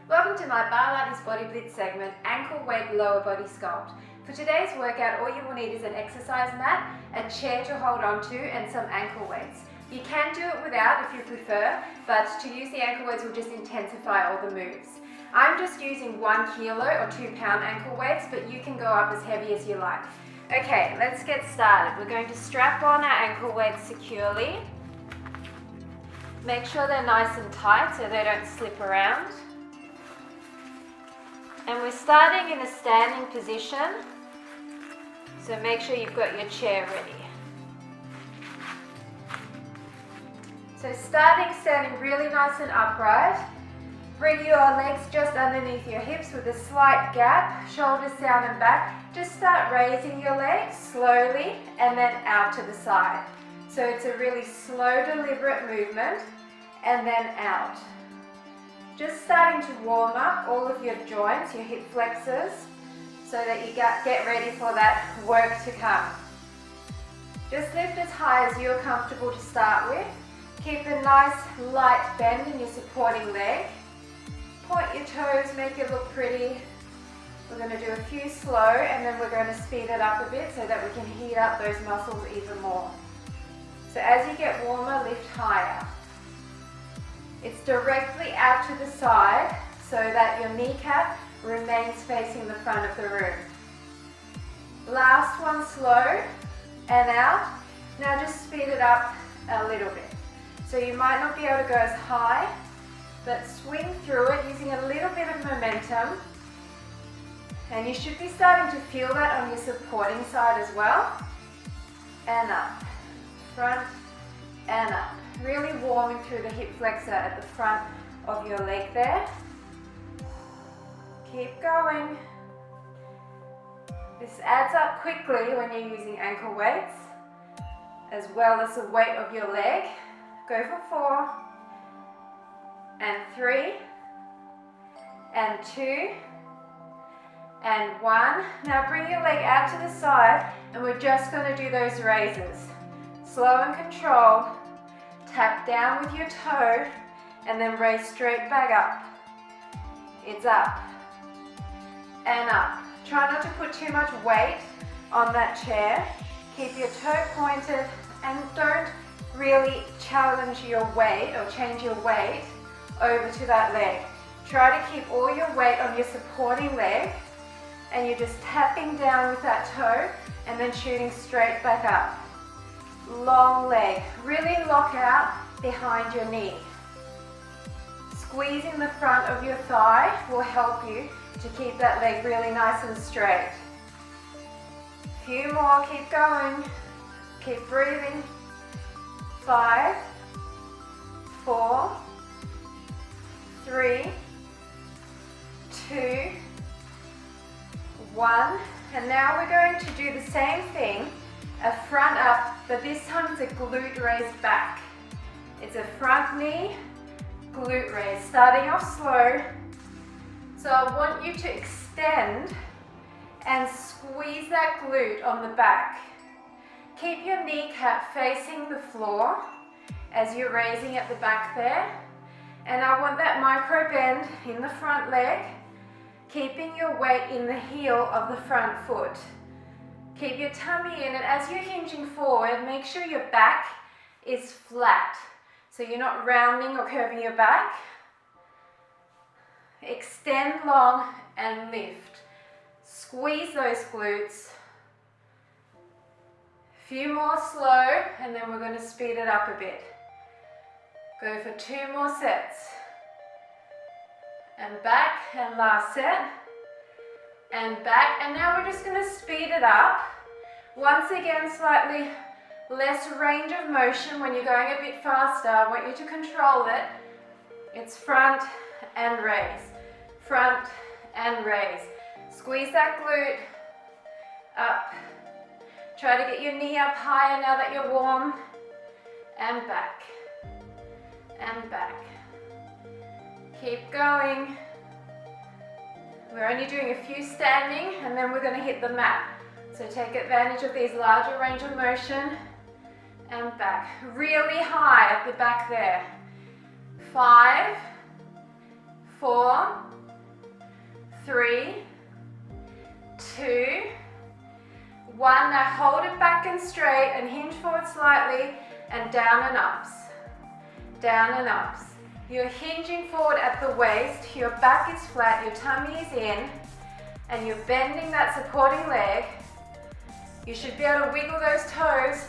Welcome to my Barlates Body Blitz segment, ankle weight lower body sculpt. For today's workout, all you will need is an exercise mat, a chair to hold onto, and some ankle weights. You can do it without if you prefer, but to use the ankle weights will just intensify all the moves. I'm just using 1 kilo or 2 pound ankle weights, but you can go up as heavy as you like. Okay, let's get started. We're going to strap on our ankle weights securely. Make sure they're nice and tight so they don't slip around. And we're starting in a standing position, so make sure you've got your chair ready. So standing really nice and upright. Bring your legs just underneath your hips with a slight gap, shoulders down and back. Just start raising your legs slowly and then out to the side. So it's a really slow, deliberate movement and then out. Just starting to warm up all of your joints, your hip flexors, so that you get ready for that work to come. Just lift as high as you're comfortable to start with. Keep a nice light bend in your supporting leg. Point your toes, make it look pretty. We're going to do a few slow and then we're going to speed it up a bit so that we can heat up those muscles even more. So as you get warmer, lift higher. It's directly out to the side so that your kneecap remains facing the front of the room. Last one, slow and out. Now just speed it up a little bit. So you might not be able to go as high, but swing through it using a little bit of momentum. And you should be starting to feel that on your supporting side as well. And up, front and up. Really warming through the hip flexor at the front of your leg there. Keep going. This adds up quickly when you're using ankle weights, as well as the weight of your leg. Go for 4, and 3, and 2, and 1. Now bring your leg out to the side, and we're just going to do those raises. Slow and controlled. Tap down with your toe and then raise straight back up. It's up and up. Try not to put too much weight on that chair. Keep your toe pointed and don't really challenge your weight or change your weight over to that leg. Try to keep all your weight on your supporting leg and you're just tapping down with that toe and then shooting straight back up. Long leg, really lock out behind your knee. Squeezing the front of your thigh will help you to keep that leg really nice and straight. Few more, keep going, keep breathing. 5, 4, 3, 2, 1. And now we're going to do the same thing. A front up, but this time it's a glute raised back. It's a front knee, glute raise. Starting off slow. So I want you to extend and squeeze that glute on the back. Keep your kneecap facing the floor as you're raising at the back there. And I want that micro bend in the front leg, keeping your weight in the heel of the front foot. Keep your tummy in, and as you're hinging forward, make sure your back is flat. So you're not rounding or curving your back. Extend long and lift. Squeeze those glutes. Few more slow, and then we're going to speed it up a bit. Go for 2 more sets. And back, and last set. And back, and now we're just going to speed it up. Once again, slightly less range of motion when you're going a bit faster. I want you to control it. It's front and raise, front and raise. Squeeze that glute up. Try to get your knee up higher now that you're warm. And back, and back. Keep going. We're only doing a few standing and then we're going to hit the mat. So take advantage of these larger range of motion and back. Really high at the back there. 5, 4, 3, 2, 1. Now hold it back and straight and hinge forward slightly and down and ups. Down and ups. You're hinging forward at the waist, your back is flat, your tummy is in, and you're bending that supporting leg. You should be able to wiggle those toes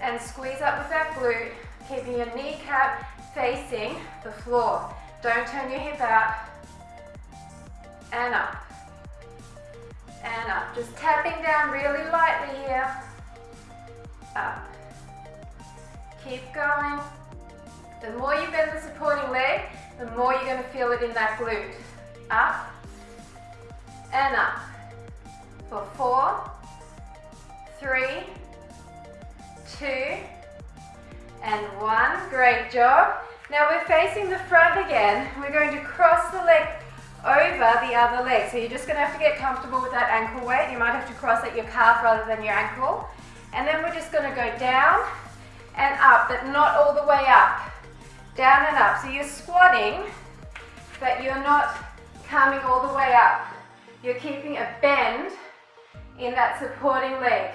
and squeeze up with that glute, keeping your kneecap facing the floor. Don't turn your hip out. And up. And up. Just tapping down really lightly here. Up. Keep going. The more you bend the supporting leg, the more you're going to feel it in that glute. Up and up. For 4, 3, 2, and 1. Great job. Now we're facing the front again. We're going to cross the leg over the other leg. So you're just going to have to get comfortable with that ankle weight. You might have to cross at your calf rather than your ankle. And then we're just going to go down and up, but not all the way up. Down and up. So you're squatting, but you're not coming all the way up. You're keeping a bend in that supporting leg.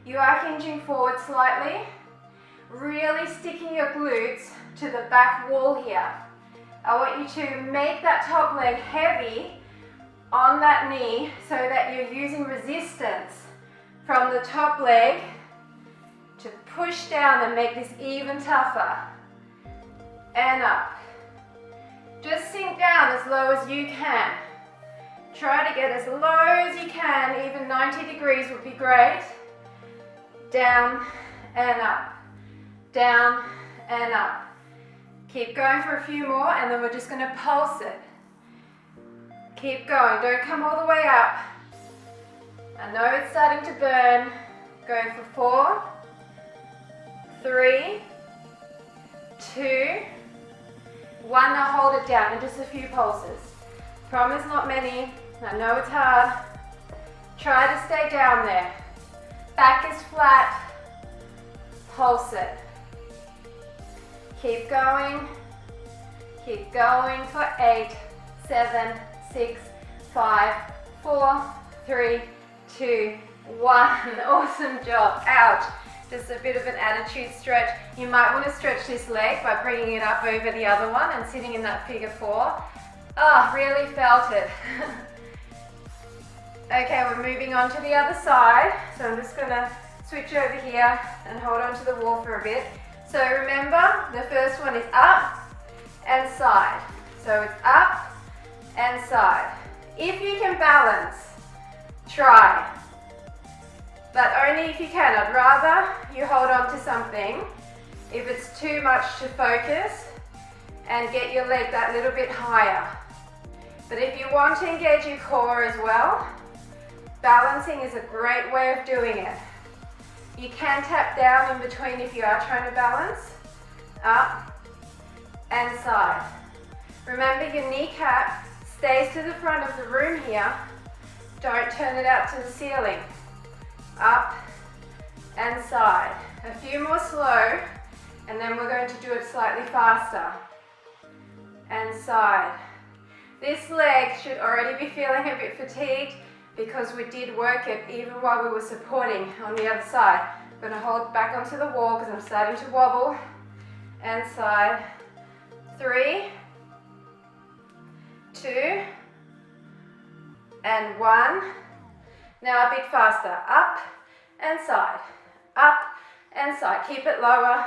You are hinging forward slightly, really sticking your glutes to the back wall here. I want you to make that top leg heavy on that knee so that you're using resistance from the top leg to push down and make this even tougher. And up. Just sink down as low as you can. Try to get as low as you can, even 90 degrees would be great. Down and up. Down and up. Keep going for a few more and then we're just going to pulse it. Keep going, don't come all the way up. I know it's starting to burn. Go for 4, 3, 2, 1. Now hold it down in just a few pulses. Promise not many. I know it's hard. Try to stay down there. Back is flat. Pulse it. Keep going. Keep going for 8, 7, 6, 5, 4, 3, 2, 1. Awesome job. Ouch. Just a bit of an attitude stretch. You might want to stretch this leg by bringing it up over the other one and sitting in that figure 4. Oh, really felt it. Okay, we're moving on to the other side. So I'm just going to switch over here and hold on to the wall for a bit. So remember, the first one is up and side. So it's up and side. If you can balance, try. But only if you can. I'd rather you hold on to something if it's too much to focus and get your leg that little bit higher. But if you want to engage your core as well, balancing is a great way of doing it. You can tap down in between if you are trying to balance. Up and side. Remember, your kneecap stays to the front of the room here. Don't turn it out to the ceiling. Up and side. A few more slow, and then we're going to do it slightly faster. And side. This leg should already be feeling a bit fatigued because we did work it even while we were supporting on the other side. I'm going to hold back onto the wall because I'm starting to wobble. And side. 3, 2, and 1. Now a bit faster. Up and side. Up and side. Keep it lower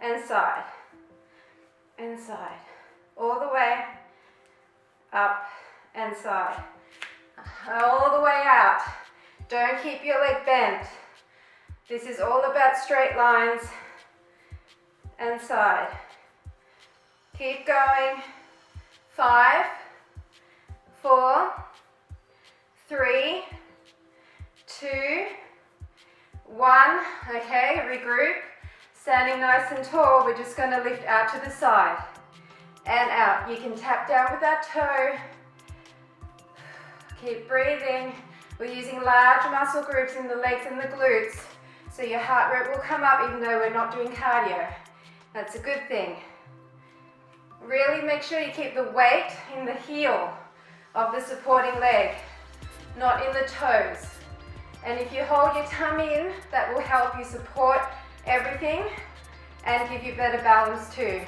and side. And side. All the way. Up and side. All the way out. Don't keep your leg bent. This is all about straight lines and side. Keep going. 5, 4, 3, 2, 1. Okay, regroup. Standing nice and tall, we're just going to lift out to the side and out. You can tap down with that toe. Keep breathing. We're using large muscle groups in the legs and the glutes, so your heart rate will come up even though we're not doing cardio. That's a good thing. Really make sure you keep the weight in the heel of the supporting leg, not in the toes. And if you hold your tummy in, that will help you support everything and give you better balance too.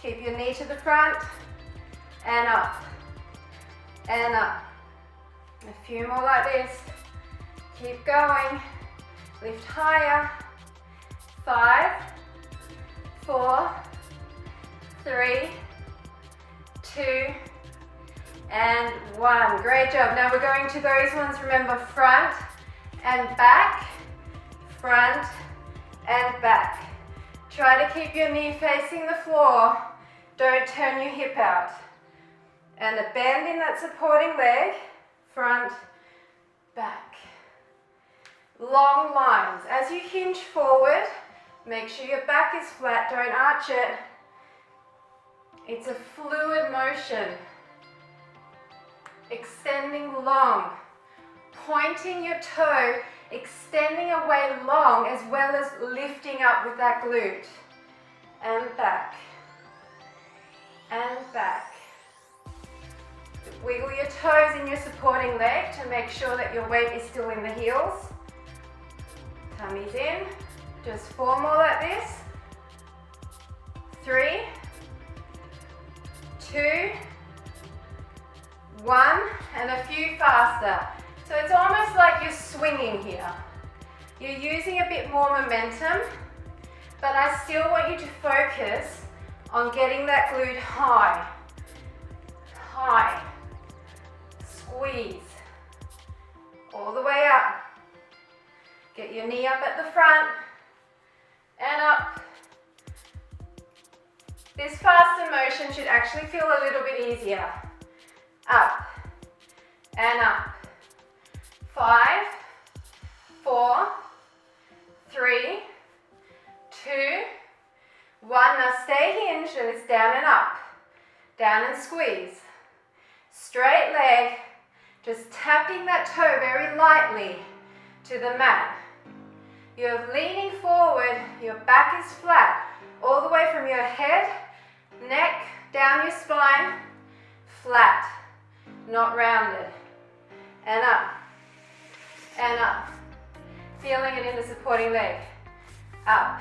Keep your knee to the front and up and up. A few more like this. Keep going. Lift higher. 5, 4, 3, 2, and 1. Great job. Now we're going to those ones, remember, front and back, front and back. Try to keep your knee facing the floor. Don't turn your hip out. And a bend in that supporting leg, front, back. Long lines. As you hinge forward, make sure your back is flat, don't arch it. It's a fluid motion. Extending long. Pointing your toe, extending away long, as well as lifting up with that glute. And back. And back. Wiggle your toes in your supporting leg to make sure that your weight is still in the heels. Tummy's in. Just 4 more like this. 3, 2, 1, and a few faster. So it's almost like you're swinging here. You're using a bit more momentum, but I still want you to focus on getting that glute high. High. Squeeze. All the way up. Get your knee up at the front and up. This faster motion should actually feel a little bit easier. Up and up. 5, 4, 3, 2, 1. Now stay hinged and it's down and up. Down and squeeze. Straight leg, just tapping that toe very lightly to the mat. You're leaning forward, your back is flat, all the way from your head, neck, down your spine, flat, not rounded. And up, and up. Feeling it in the supporting leg. Up,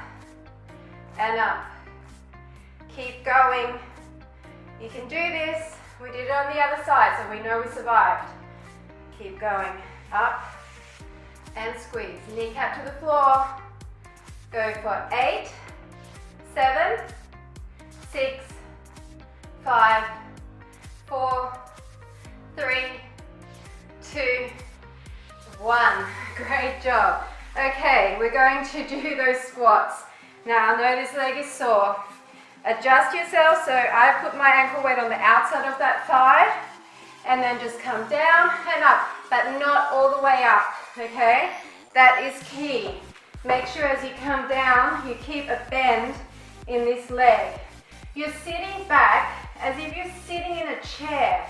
and up. Keep going. You can do this. We did it on the other side, so we know we survived. Keep going. Up, and squeeze. Kneecap to the floor. Go for 8, 7, 6, 5, 4, 3, 2, 1. Great job. Okay, we're going to do those squats. Now I know this leg is sore. Adjust yourself, so I put my ankle weight on the outside of that thigh and then just come down and up, but not all the way up, okay? That is key. Make sure as you come down, you keep a bend in this leg. You're sitting back as if you're sitting in a chair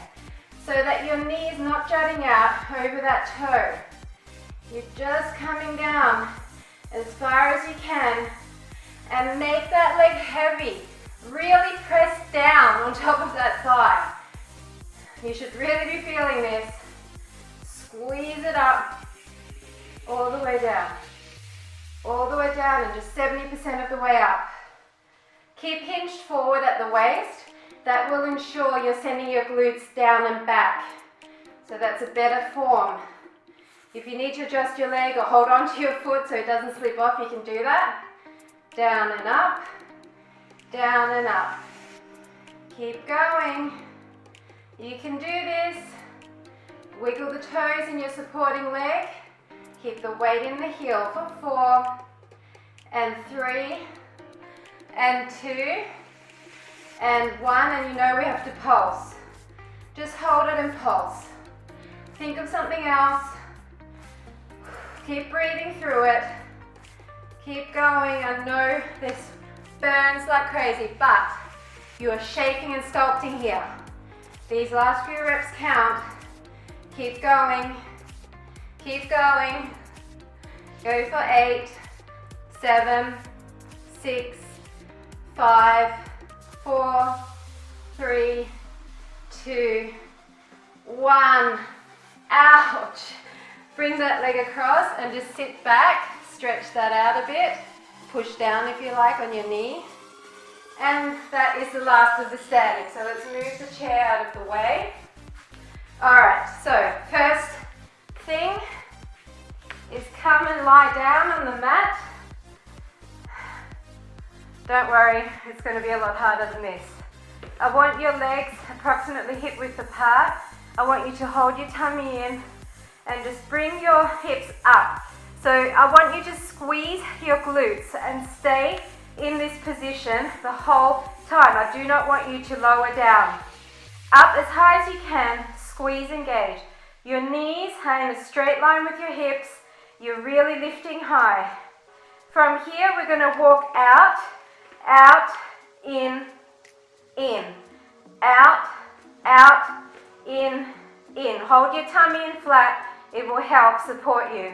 so that your knee is not jutting out over that toe. You're just coming down as far as you can and make that leg heavy. Really press down on top of that thigh. You should really be feeling this. Squeeze it up all the way down. All the way down and just 70% of the way up. Keep hinged forward at the waist. That will ensure you're sending your glutes down and back. So that's a better form. If you need to adjust your leg or hold on to your foot so it doesn't slip off, you can do that. Down and up. Down and up. Keep going. You can do this. Wiggle the toes in your supporting leg. Keep the weight in the heel for 4 and 3 and 2 and 1, and you know we have to pulse. Just hold it and pulse. Think of something else. Keep breathing through it. Keep going. I know this burns like crazy, but you are shaking and sculpting here. These last few reps count. Keep going. Keep going. Go for 8, 7, 6, 5, 4, 3, 2, 1, ouch. Bring that leg across and just sit back, stretch that out a bit, push down if you like on your knee. And that is the last of the standing. So let's move the chair out of the way. Alright, so first thing is come and lie down on the mat. Don't worry, it's going to be a lot harder than this. I want your legs approximately hip width apart. I want you to hold your tummy in and just bring your hips up. So I want you to squeeze your glutes and stay in this position the whole time. I do not want you to lower down. Up as high as you can, squeeze, engage. Your knees are in a straight line with your hips. You're really lifting high. From here, we're going to walk out, out, in, out, out, in. Hold your tummy in flat. It will help support you.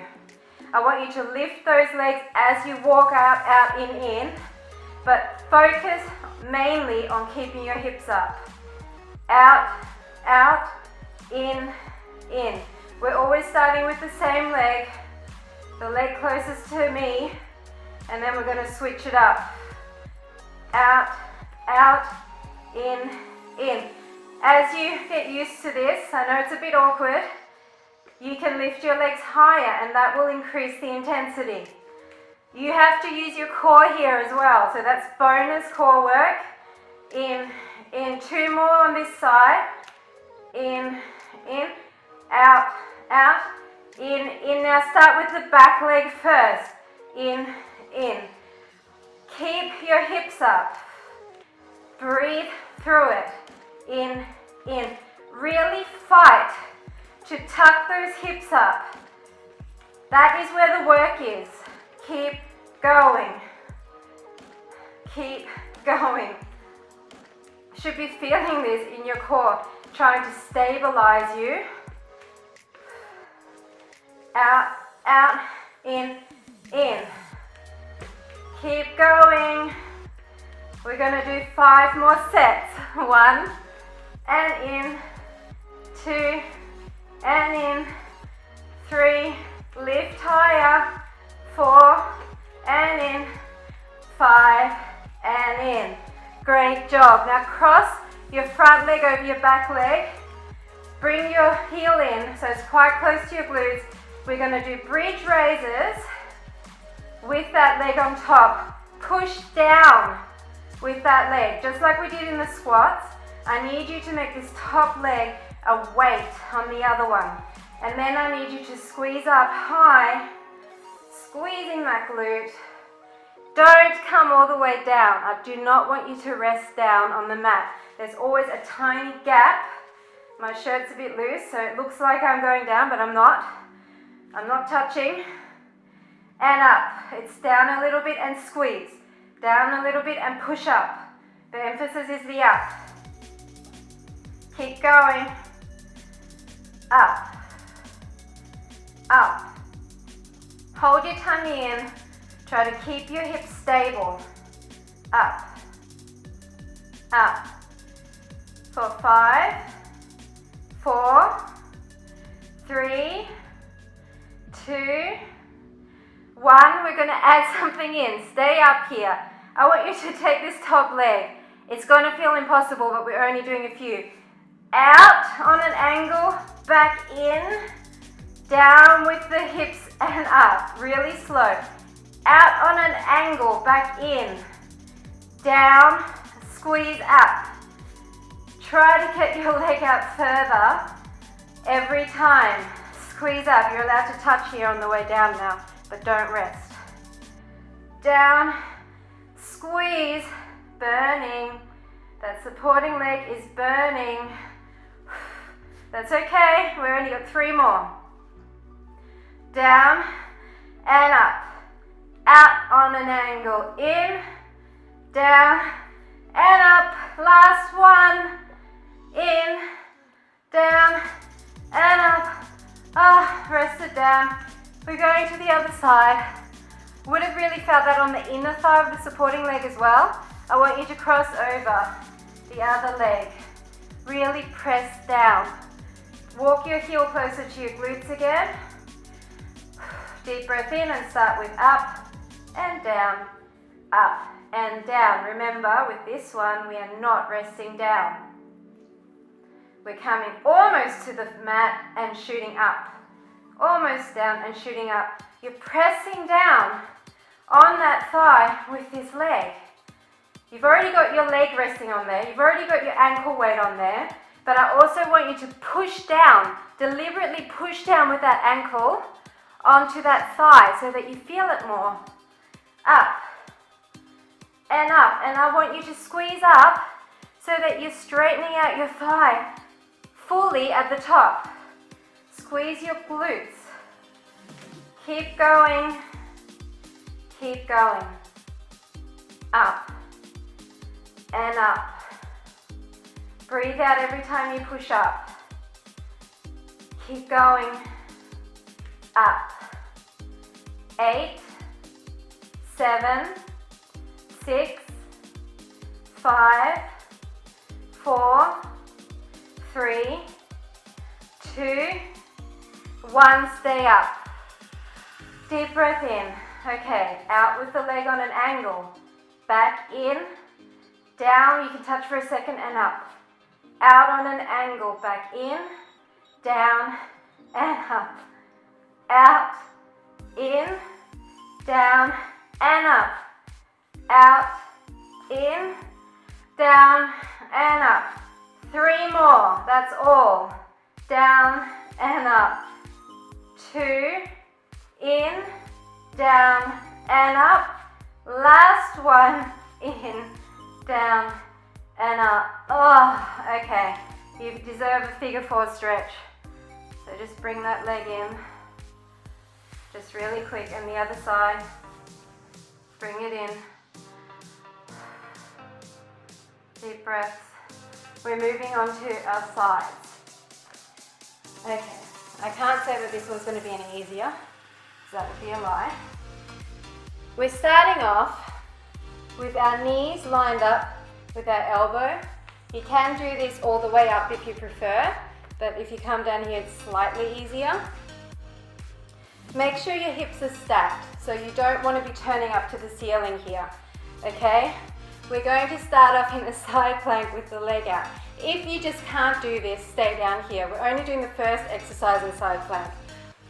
I want you to lift those legs as you walk out, out, in, but focus mainly on keeping your hips up. Out, out, in. We're always starting with the same leg, the leg closest to me, and then we're going to switch it up. Out, out, in. As you get used to this, I know it's a bit awkward, you can lift your legs higher and that will increase the intensity. You have to use your core here as well, so that's bonus core work. In, 2 more on this side. In, out, out, in. Now start with the back leg first. In. Keep your hips up. Breathe through it. In. Really fight to tuck those hips up. That is where the work is. Keep going. Keep going. Should be feeling this in your core, trying to stabilize you. Out, out, in. Keep going. We're going to do 5 more sets. 1 and in, 2 and in, 3, lift higher, 4 and in, 5 and in. Great job. Now cross your front leg over your back leg. Bring your heel in so it's quite close to your glutes. We're going to do bridge raises with that leg on top. Push down with that leg, just like we did in the squats. I need you to make this top leg a weight on the other one. And then I need you to squeeze up high, squeezing that glute. Don't come all the way down. I do not want you to rest down on the mat. There's always a tiny gap. My shirt's a bit loose, so it looks like I'm going down, but I'm not. I'm not touching. And up. It's down a little bit and squeeze. Down a little bit and push up. The emphasis is the up. Keep going. Up. Up. Hold your tummy in. Try to keep your hips stable. Up. Up. For 5, 4, 3, 2, 1. We're going to add something in. Stay up here. I want you to take this top leg. It's going to feel impossible, but we're only doing a few. Out on an angle, back in, down with the hips and up. Really slow. Out on an angle, back in, down, squeeze up. Try to get your leg out further every time. Squeeze up. You're allowed to touch here on the way down now, but don't rest. Down, squeeze, burning. That supporting leg is burning. That's okay. We've only got 3 more. Down and up. Out on an angle. In, down, and up. Last one. In, down, and up. Rest it down. We're going to the other side. Would have really felt that on the inner thigh of the supporting leg as well. I want you to cross over the other leg. Really press down. walk your heel closer to your glutes again. Deep breath in and start with up and down, up and down. Remember, with this one, we are not resting down. We're coming almost to the mat and shooting up. Almost down and shooting up. You're pressing down on that thigh with this leg. You've already got your leg resting on there. You've already got your ankle weight on there. But I also want you to push down, deliberately push down with that ankle onto that thigh so that you feel it more. Up and up. And I want you to squeeze up so that you're straightening out your thigh fully at the top. Squeeze your glutes. Keep going. Keep going. Up and up. Breathe out every time you push up. Keep going. Up. 8, 7, 6, 5, 4, 3, 2, 1. Stay up. Deep breath in. Okay, out with the leg on an angle. Back in, down, you can touch for a second, and up. Out on an angle, back in, down, and up. Out, in, down, and up. Out, in, down, and up. 3 more, that's all. Down and up. 2, in, down, and up. Last one, in, down, and up. Oh, okay. You deserve a figure 4 stretch. So just bring that leg in. Just really quick. And the other side. Bring it in. Deep breaths. We're moving on to our sides. Okay. I can't say that this one's going to be any easier, because that would be a lie. We're starting off with our knees lined up with our elbow. You can do this all the way up if you prefer, but if you come down here, it's slightly easier. Make sure your hips are stacked, so you don't want to be turning up to the ceiling here, okay? We're going to start off in a side plank with the leg out. If you just can't do this, stay down here. We're only doing the first exercise in side plank.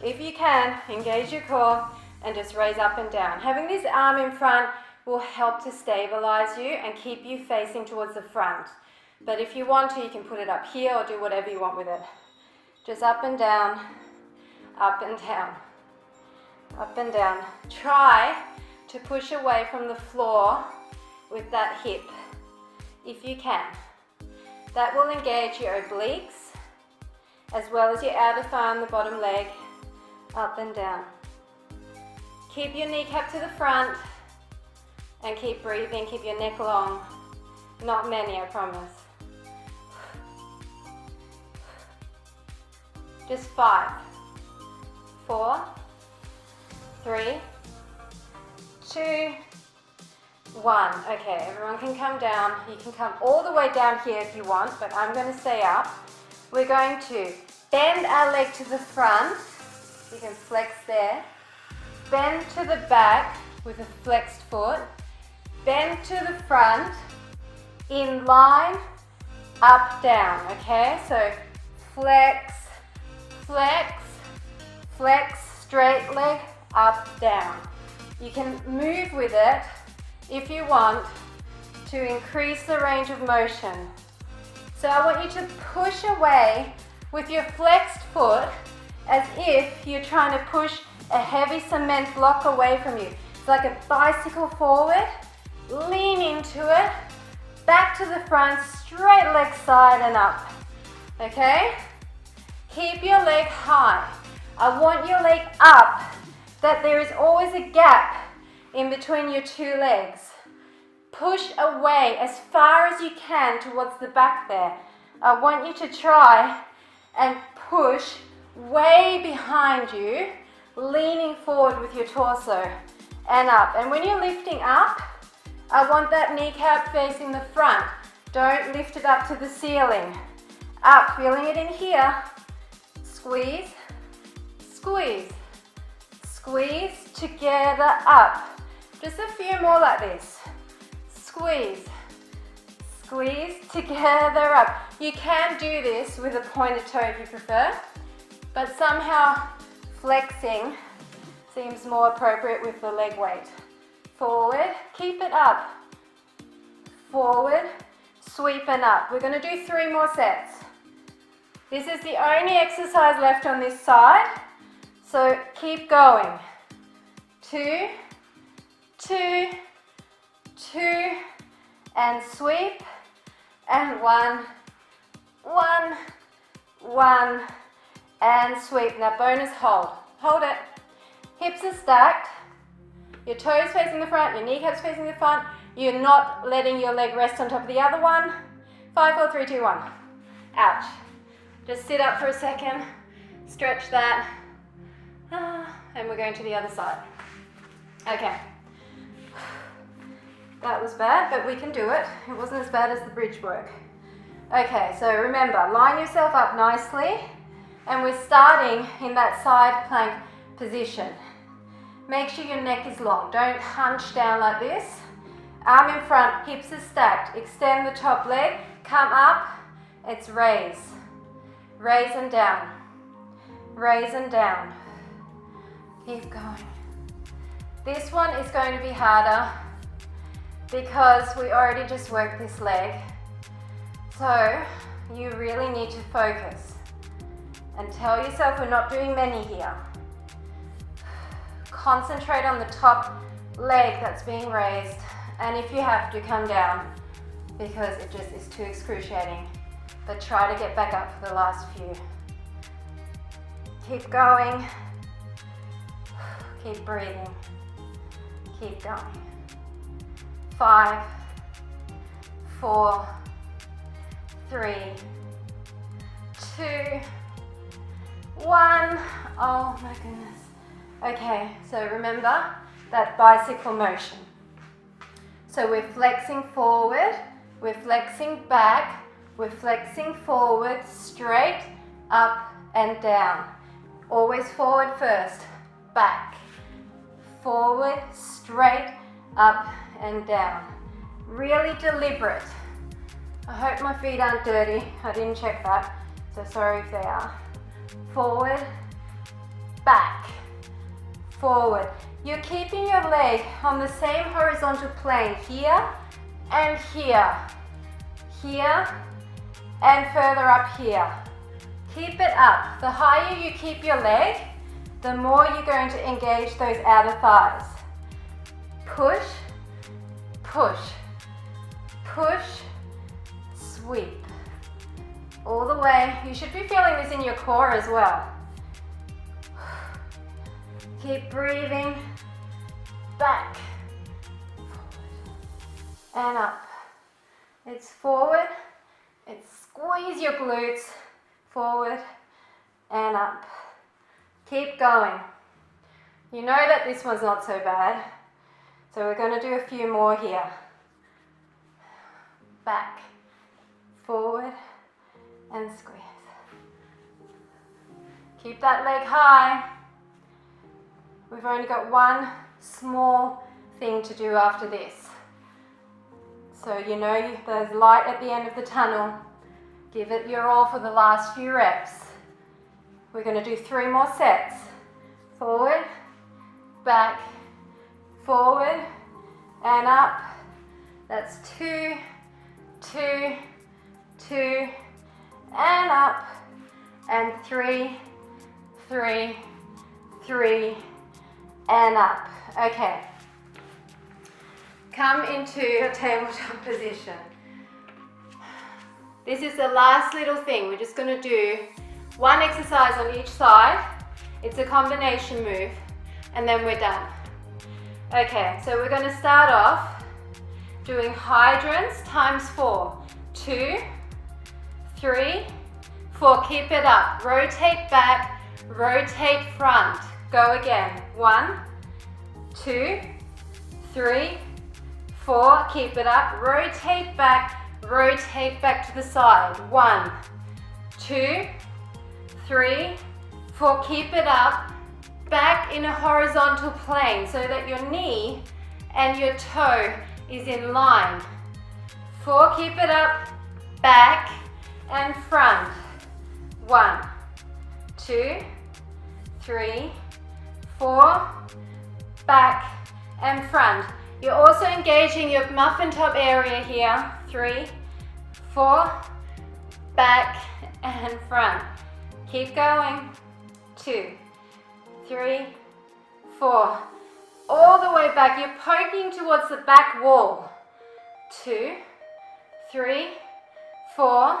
If you can, engage your core and just raise up and down. Having this arm in front will help to stabilize you and keep you facing towards the front. But if you want to, you can put it up here or do whatever you want with it. Just up and down, up and down, up and down. Try to push away from the floor with that hip, if you can. That will engage your obliques, as well as your outer thigh on the bottom leg, up and down. Keep your kneecap to the front, and keep breathing, keep your neck long. Not many, I promise. Just 5, 4, 3, 2, 1. Okay, everyone can come down. You can come all the way down here if you want, but I'm going to stay up. We're going to bend our leg to the front. You can flex there. Bend to the back with a flexed foot. Bend to the front, in line, up, down, okay? So flex, flex, flex, straight leg, up, down. You can move with it if you want to increase the range of motion. So I want you to push away with your flexed foot as if you're trying to push a heavy cement block away from you. It's like a bicycle forward, lean into it, back to the front, straight leg side and up, okay? Keep your leg high. I want your leg up, that there is always a gap in between your 2 legs. Push away as far as you can towards the back there. I want you to try and push way behind you, leaning forward with your torso and up. And when you're lifting up, I want that kneecap facing the front. Don't lift it up to the ceiling. Up, feeling it in here, squeeze, squeeze, squeeze, together, up. Just a few more like this. Squeeze, squeeze, together, up. You can do this with a pointed toe if you prefer, but somehow flexing seems more appropriate with the leg weight. Forward, keep it up. Forward, sweep and up. We're going to do 3 more sets. This is the only exercise left on this side, so keep going. 2, 2, 2, and sweep, and 1, 1, 1, and sweep. Now bonus hold. Hold it. Hips are stacked. Your toes facing the front, your kneecaps facing the front. You're not letting your leg rest on top of the other one. 5, 4, 3, 2, 1. Ouch. Just sit up for a second. Stretch that. And we're going to the other side. Okay. That was bad, but we can do it. It wasn't as bad as the bridge work. Okay, so remember, line yourself up nicely, and we're starting in that side plank position. Make sure your neck is long. Don't hunch down like this. Arm in front, hips are stacked. Extend the top leg, come up, it's raise. Raise and down. Raise and down. Keep going. This one is going to be harder because we already just worked this leg. So you really need to focus and tell yourself we're not doing many here. Concentrate on the top leg that's being raised, and if you have to, come down because it just is too excruciating. But try to get back up for the last few. Keep going. Keep breathing. Keep going. 5, 4, 3, 2, 1. Oh my goodness. Okay, so remember that bicycle motion. So we're flexing forward, we're flexing back, we're flexing forward, straight, up and down. Always forward first, back, forward, straight, up and down. Really deliberate. I hope my feet aren't dirty. I didn't check that, so sorry if they are. Forward, back, forward. You're keeping your leg on the same horizontal plane here and here, here and further up here. Keep it up. The higher you keep your leg, the more you're going to engage those outer thighs. Push, push, push, sweep. All the way. You should be feeling this in your core as well. Keep breathing. Back, forward, and up. It's forward. It's squeeze your glutes. Forward and up. Keep going. You know that this one's not so bad, so we're going to do a few more here. Back, forward, and squeeze. Keep that leg high. We've only got one small thing to do after this. So you know there's light at the end of the tunnel. Give it your all for the last few reps. We're going to do 3 more sets. Forward, back, forward, and up. That's 2, 2, 2, and up. And 3, 3, 3, and up. Okay. Come into a tabletop position. This is the last little thing. We're just going to do one exercise on each side. It's a combination move, and then we're done. Okay, so we're going to start off doing hydrants times 4. 2, 3, 4. Keep it up. Rotate back, rotate front. Go again. 1, 2, 3, 4. Keep it up. Rotate back to the side. 1, 2, 3, 4, keep it up, back in a horizontal plane so that your knee and your toe is in line. 4, keep it up, back and front. 1, 2, 3, 4, back and front. You're also engaging your muffin top area here. 3, 4, back and front. Keep going. 2, 3, 4. All the way back. You're poking towards the back wall. 2, 3, 4,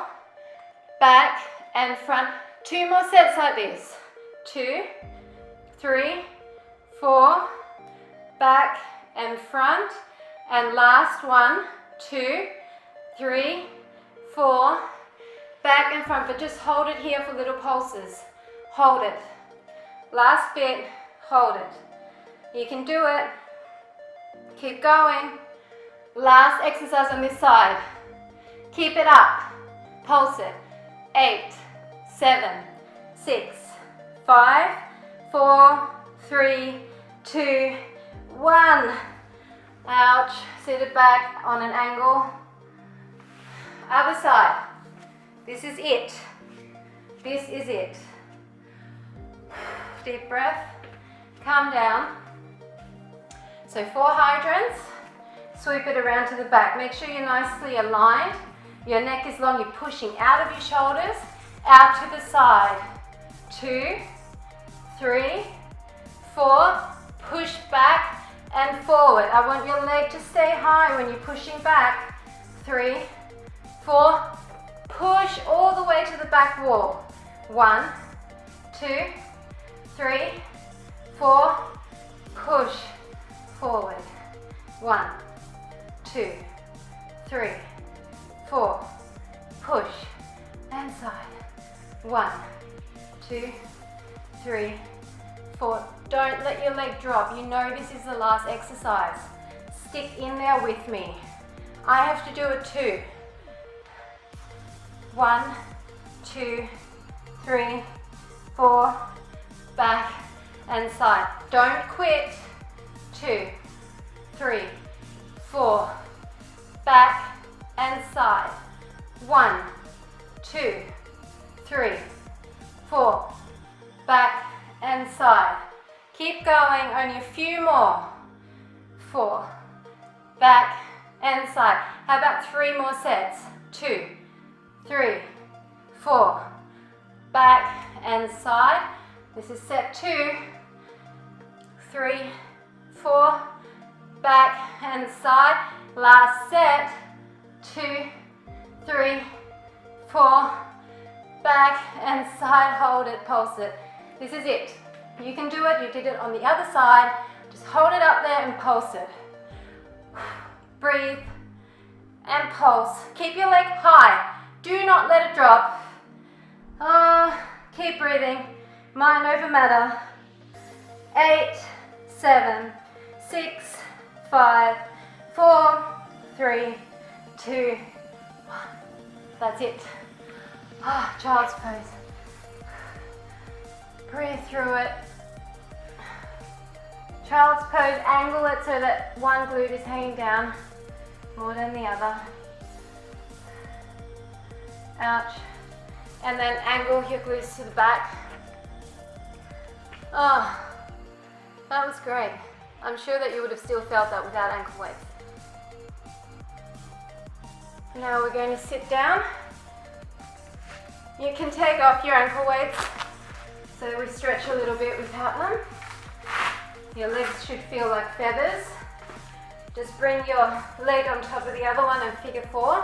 back and front. 2 more sets like this. 2, 3, 4, back and front. And last one. 2, 3, 4, back and front. But just hold it here for little pulses. Hold it. Last bit. Hold it. You can do it. Keep going. Last exercise on this side. Keep it up. Pulse it. 8, 7, 6, 5, 4, 3, 2, 1. Ouch. Sit it back on an angle. Other side. This is it. This is it. Deep breath. Calm down. So 4 hydrants. Sweep it around to the back. Make sure you're nicely aligned. Your neck is long. You're pushing out of your shoulders, out to the side. 2, 3, 4. Push back and forward. I want your leg to stay high when you're pushing back. 3, 4. Push all the way to the back wall. 1, 2, 3, 4. Push forward. 1, 2, 3, 4. Push and side. 1, 2, 3, 4. Don't let your leg drop. You know this is the last exercise. Stick in there with me. I have to do it too. 1, 2, 3, 4. Back and side. Don't quit. 2, 3, 4. Back and side. 1, 2, 3, 4. Back and side. Keep going. Only a few more. 4. Back and side. How about 3 more sets? 2, 3, 4. Back and side. This is set 2. 3, 4. Back and side. Last set. 2, 3, 4. Back and side. Hold it. Pulse it. This is it. You can do it. You did it on the other side. Just hold it up there and pulse it. Breathe and pulse. Keep your leg high. Do not let it drop. Keep breathing. Mind over matter. 8, 7, 6, 5, 4, 3, 2, 1. That's it. Child's pose. Breathe through it. Child's pose, angle it so that one glute is hanging down more than the other. Ouch. And then angle your glutes to the back. Oh, that was great. I'm sure that you would have still felt that without ankle weights. Now we're going to sit down. You can take off your ankle weights so we stretch a little bit without them. Your legs should feel like feathers. Just bring your leg on top of the other one in figure 4.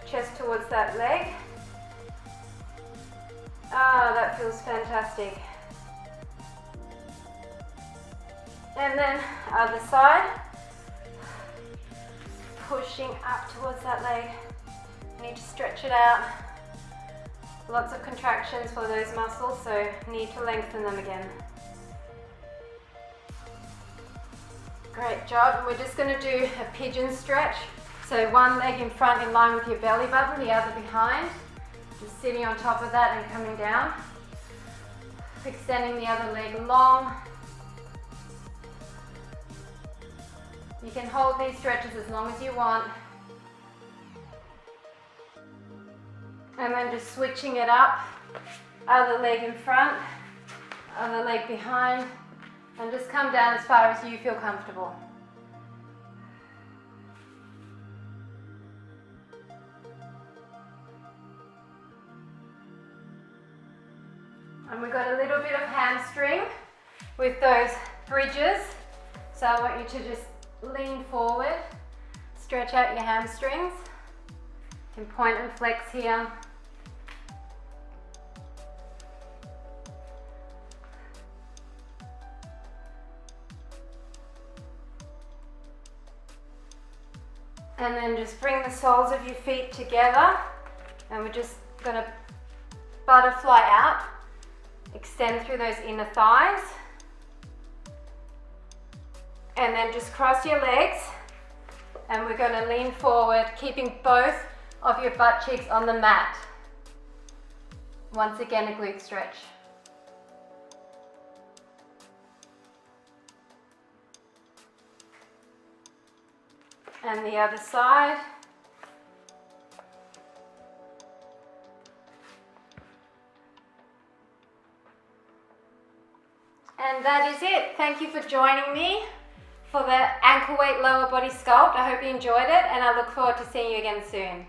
Chest towards that leg. That feels fantastic. And then other side. Pushing up towards that leg. You need to stretch it out. Lots of contractions for those muscles, so need to lengthen them again. Great job. And we're just going to do a pigeon stretch. So one leg in front in line with your belly button, the other behind. Just sitting on top of that and coming down. Extending the other leg long. You can hold these stretches as long as you want. And then just switching it up. Other leg in front, other leg behind, and just come down as far as you feel comfortable. And we've got a little bit of hamstring with those bridges. So I want you to just lean forward, stretch out your hamstrings. You can point and flex here. And then just bring the soles of your feet together, and we're just going to butterfly out, extend through those inner thighs, and then just cross your legs, and we're going to lean forward, keeping both of your butt cheeks on the mat. Once again, a glute stretch. And the other side. And that is it. Thank you for joining me for the ankle weight lower body sculpt. I hope you enjoyed it, and I look forward to seeing you again soon.